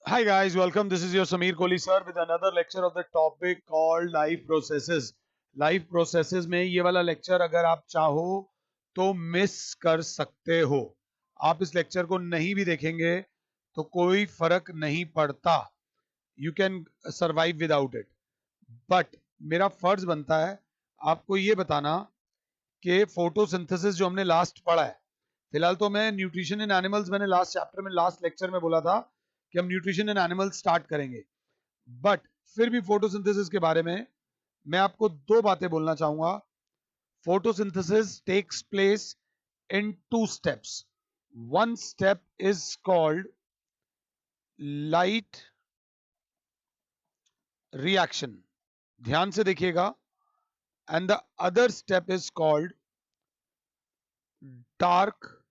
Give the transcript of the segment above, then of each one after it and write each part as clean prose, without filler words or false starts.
Hi guys, welcome. This is your Sameer Kohli sir with another lecture of the topic called life processes. Life processes में ये वाला lecture अगर आप चाहो तो मिस कर सकते हो. आप इस लेक्चर को नहीं भी देखेंगे तो कोई फर्क नहीं पड़ता. You can survive without it. But मेरा फर्ज बनता है आपको ये बताना कि फोटोसिंथेसिस जो हमने लास्ट पढ़ा है, फिलहाल तो मैं न्यूट्रिशन इन एनिमल्स, मैंने लास्ट चैप्टर में लास्ट लेक्चर में बोला था कि हम न्यूट्रिशन इन एनिमल्स स्टार्ट करेंगे. बट फिर भी फोटोसिंथेसिस के बारे में मैं आपको दो बातें बोलना चाहूंगा. Photosynthesis takes place in two steps. One step is called light reaction, ध्यान से देखिएगा, and the other step is called dark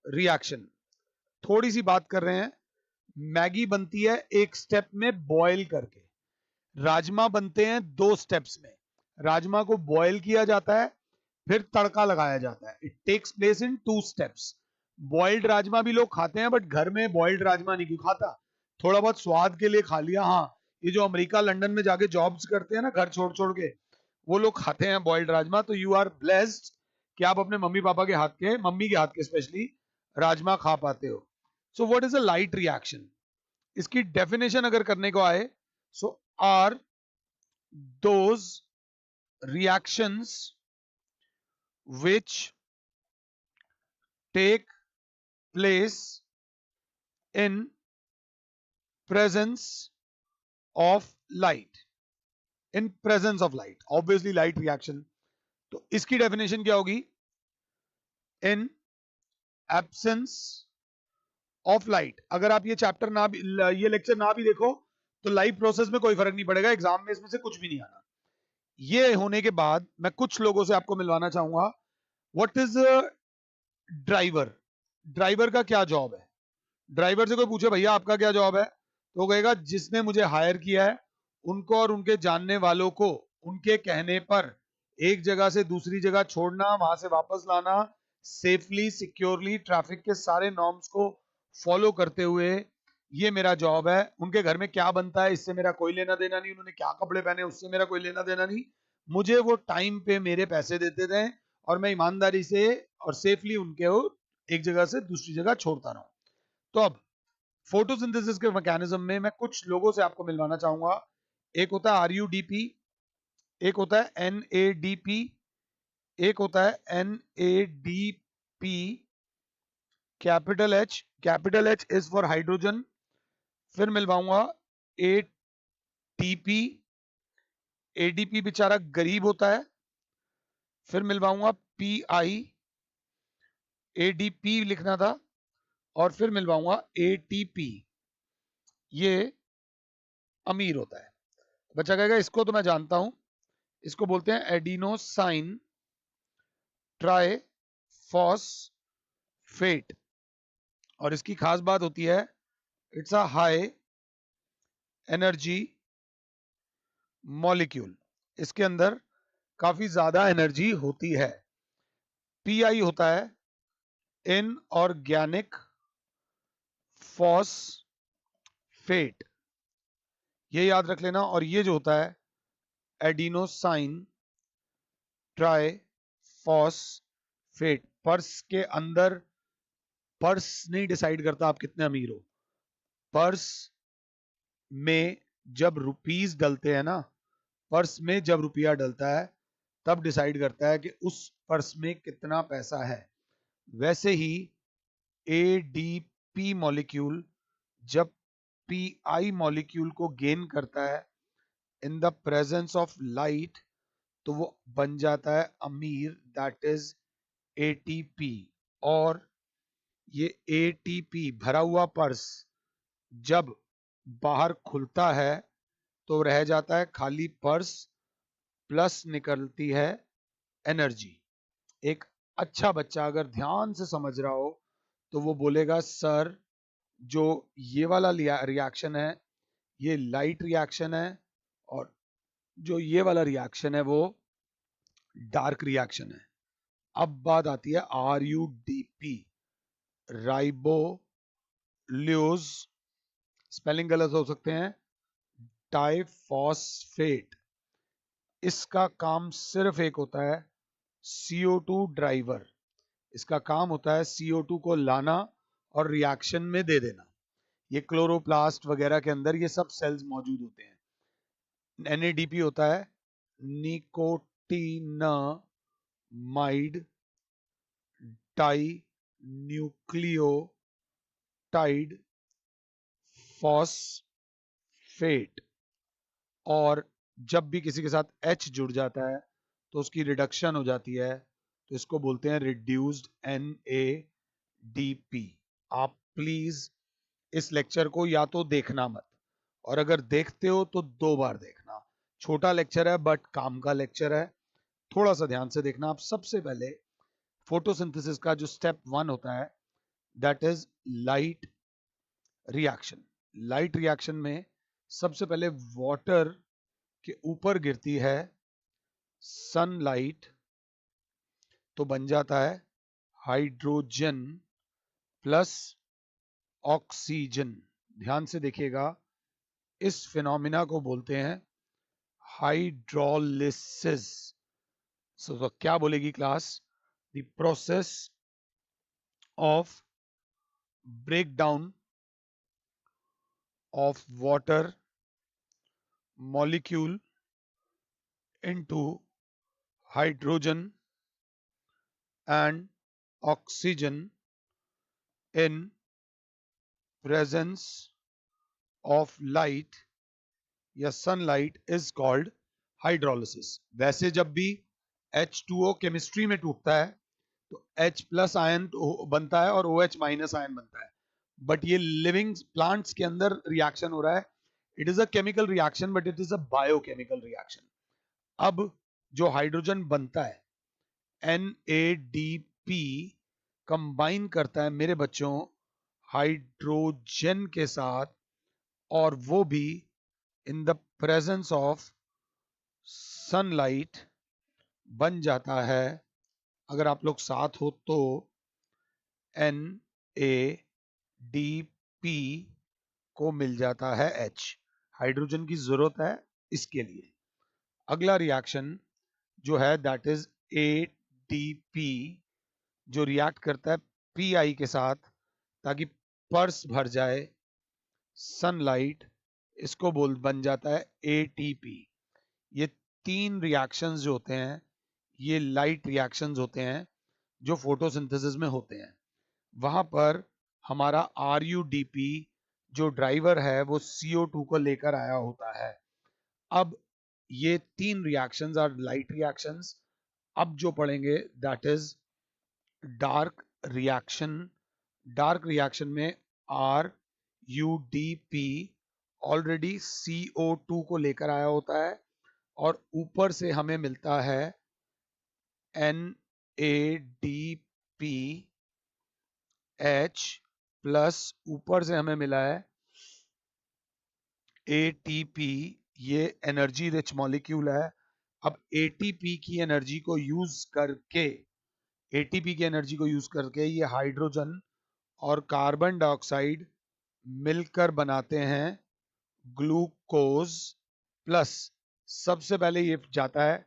reaction. थोड़ी सी बात कर रहे हैं. मैगी बनती है एक स्टेप में बॉयल करके, राजमा बनते हैं दो स्टेप्स में. राजमा को बॉयल किया जाता है, फिर तड़का लगाया जाता है. It takes place in two steps. Boiled rajma भी लोग खाते हैं, बट घर में बॉइल्ड राजमा नहीं क्यों खाता? थोड़ा बहुत स्वाद के लिए खा लिया. हाँ, ये जो अमेरिका लंदन में जाके जॉब्स करते हैं ना घर छोड़ छोड़ के, वो लोग खाते हैं बॉइल्ड राजमा. तो यू आर ब्लेस्ड कि आप अपने मम्मी पापा के हाथ के, मम्मी के हाथ के स्पेशली, राजमा खा पाते हो. So what is a light reaction? इसकी डेफिनेशन अगर करने को आए, so are those reactions which take place in presence of light. In presence of light, obviously light reaction. तो इसकी डेफिनेशन क्या होगी? In absence of light. अगर आप ये चैप्टर ना भी, ये लेक्चर ना भी देखो तो लाइफ प्रोसेस में कोई फर्क नहीं पड़ेगा, एग्जाम में इसमें से कुछ भी नहीं आना. ये होने के बाद मैं कुछ लोगों से आपको मिलवाना चाहूंगा. What is driver? ड्राइवर का क्या जॉब है? ड्राइवर से कोई पूछे भैया आपका क्या जॉब है, तो वो कहेगा जिसने मुझे हायर किया है उनको और उनके जानने वालों को उनके कहने पर एक जगह से दूसरी जगह छोड़ना, वहां से वापस लाना, सेफली सिक्योरली ट्रैफिक के सारे नॉर्म्स को फॉलो करते हुए, ये मेरा जॉब है. उनके घर में क्या बनता है इससे मेरा कोई लेना देना नहीं, उन्होंने क्या कपड़े पहने उससे मेरा कोई लेना देना नहीं. मुझे वो टाइम पे मेरे पैसे देते थे और मैं ईमानदारी से और सेफली उनके एक जगह से दूसरी जगह छोड़ता रहूं. तो अब फोटोसिंथेसिस के मैकेनिज्म में मैं कुछ लोगों से आपको मिलवाना चाहूंगा. एक होता है आरयूडीपी, एक होता है एनएडीपी, एक होता है NADP. Capital H is for hydrogen. फिर मिलवाऊंगा एटीपी. एडीपी बेचारा गरीब होता है. फिर मिलवाऊंगा पीआई. एडीपी लिखना था. और फिर मिलवाऊंगा एटीपी. ये अमीर होता है. बच्चा कहेगा इसको तो मैं जानता हूं, इसको बोलते हैं एडिनोसाइन ट्राइफॉस्फेट. और इसकी खास बात होती है, it's a high energy molecule. इसके अंदर काफी ज्यादा एनर्जी होती है. पीआई होता है इनऑर्गेनिक फॉस्फेट, ये याद रख लेना. और ये जो होता है एडिनोसाइन ट्राइफॉस्फेट. पर्स के अंदर, पर्स नहीं डिसाइड करता आप कितने अमीर हो. पर्स में जब रुपीस डलते हैं ना, पर्स में जब रुपया डलता है तब डिसाइड करता है कि उस पर्स में कितना पैसा है. वैसे ही एडीपी मॉलिक्यूल जब पीआई मॉलिक्यूल को गेन करता है in the presence of light, तो वो बन जाता है अमीर, दैट इज एटीपी. और ये एटीपी भरा हुआ पर्स जब बाहर खुलता है तो रह जाता है खाली पर्स, प्लस निकलती है एनर्जी. एक अच्छा बच्चा अगर ध्यान से समझ रहा हो तो वो बोलेगा सर जो ये वाला रिएक्शन है ये लाइट रिएक्शन है, और जो ये वाला रिएक्शन है वो डार्क रिएक्शन है. अब बात आती है R U D P, ribulose spelling गलत हो सकते हैं, टाइफॉस्फेट। इसका काम सिर्फ एक होता है, CO2 ड्राइवर। इसका काम होता है CO2 को लाना और रिएक्शन में दे देना। ये क्लोरोप्लास्ट वगैरह के अंदर ये सब सेल्स मौजूद होते हैं। NADP होता है निकोटिनामाइड डाई न्यूक्लियोटाइड फॉस्फेट। और जब भी किसी के साथ H जुड़ जाता है तो उसकी रिडक्शन हो जाती है, तो इसको बोलते हैं रिड्यूस्ड NADP। आप प्लीज इस लेक्चर को या तो देखना मत, और अगर देखते हो तो 2 बार देखना। छोटा लेक्चर है बट काम का लेक्चर है, थोड़ा सा ध्यान से देखना। आप सबसे पहले फोटोसिंथेसिस का जो स्टेप 1 होता है, that is light reaction. Light reaction में सबसे पहले वाटर के ऊपर गिरती है सनलाइट, तो बन जाता है हाइड्रोजन प्लस ऑक्सीजन। ध्यान से देखिएगा, इस फिनोमिना को बोलते हैं हाइड्रोलिसिस। तो क्या बोलेगी class? The process of breakdown of water molecule into hydrogen and oxygen in presence of light या सनलाइट इज कॉल्ड हाइड्रोलिसिस। वैसे जब भी H2O केमिस्ट्री में टूटता है तो H प्लस आयन बनता है और OH माइनस आयन बनता है, बट ये लिविंग प्लांट्स के अंदर रिएक्शन हो रहा है। It is a chemical reaction but it is a biochemical reaction. अब जो हाइड्रोजन बनता है NADP कंबाइन करता है मेरे बच्चों हाइड्रोजन के साथ, और वो भी in the presence of sunlight बन जाता है। अगर आप लोग साथ हो तो NADP को मिल जाता है H। हाइड्रोजन की जरूरत है इसके लिए। अगला रिएक्शन जो है दैट इज ATP, जो रिएक्ट करता है PI के साथ ताकि पर्स भर जाए सनलाइट, इसको बोल बन जाता है ATP। ये 3 रिएक्शंस जो होते हैं ये लाइट रिएक्शंस होते हैं जो फोटोसिंथेसिस में होते हैं। वहां पर हमारा RUDP जो ड्राइवर है वो CO2 को लेकर आया होता है। अब ये 3 रिएक्शंस आर लाइट रिएक्शंस। अब जो पढ़ेंगे that is dark reaction. Dark reaction में RUDP ऑलरेडी CO2 को लेकर आया होता है और ऊपर से हमें मिलता है NADPH प्लस ऊपर से हमें मिला है ATP। ये एनर्जी रिच मॉलिक्यूल है। अब ATP की एनर्जी को यूज करके ATP की एनर्जी को यूज करके ये हाइड्रोजन और कार्बन डाइऑक्साइड मिलकर बनाते हैं ग्लूकोज प्लस। सबसे पहले ये जाता है,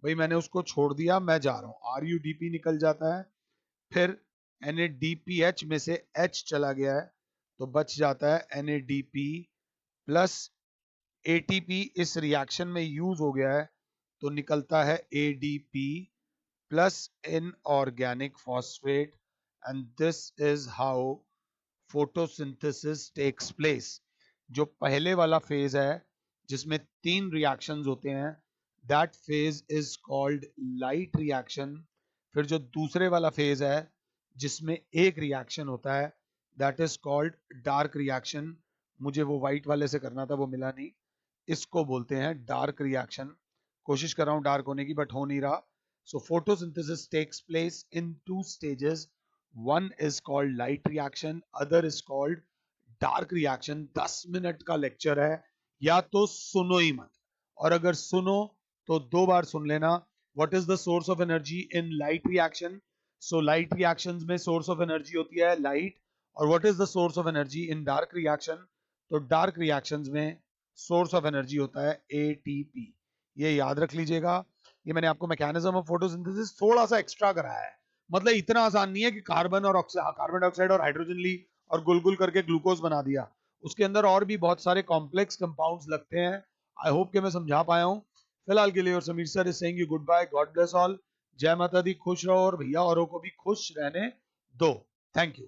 भाई मैंने उसको छोड़ दिया, मैं जा रहा हूं, RUDP निकल जाता है, फिर NADPH में से H चला गया है तो बच जाता है NADP प्लस ATP इस रिएक्शन में यूज हो गया है तो निकलता है ADP plus inorganic phosphate. And this is how photosynthesis takes place. जो पहले वाला फेज है जिसमें 3 रिएक्शंस होते हैं, that phase is called light reaction. फिर जो दूसरे वाला फेज है जिसमें एक रिएक्शन होता है, that is called dark reaction. मुझे वो व्हाइट वाले से करना था, वो मिला नहीं। इसको बोलते हैं डार्क रिएक्शन। कोशिश कर रहा हूं डार्क होने की बट हो नहीं रहा। So photosynthesis takes place in 2 stages. One is called light reaction, other is called dark reaction. 10 minute का लेक्चर है, या तो सुनो ही मत, और अगर सुनो तो 2 बार सुन लेना। What is the source of energy in light reaction? So light reactions में सोर्स ऑफ एनर्जी होती है लाइट। और what is the source of energy in dark reaction? तो डार्क रिएक्शंस में सोर्स ऑफ एनर्जी होता है एटीपी। ये याद रख लीजिएगा। ये मैंने आपको मैकेनिज्म ऑफ फोटोसिंथेसिस थोड़ा सा एक्स्ट्रा कराया है, मतलब इतना आसान नहीं है कि कार्बन डाइऑक्साइड और हाइड्रोजन ली और गुल करके ग्लूकोज बना दिया। उसके अंदर और भी बहुत सारे कॉम्प्लेक्स कंपाउंड्स लगते हैं। आई होप कि मैं समझा पाया हूं। फिलहाल के लिए और Sameer sir is saying you good bye, god bless all. जय माता दी, खुश रहो और भैया औरों को भी खुश रहने दो। Thank you.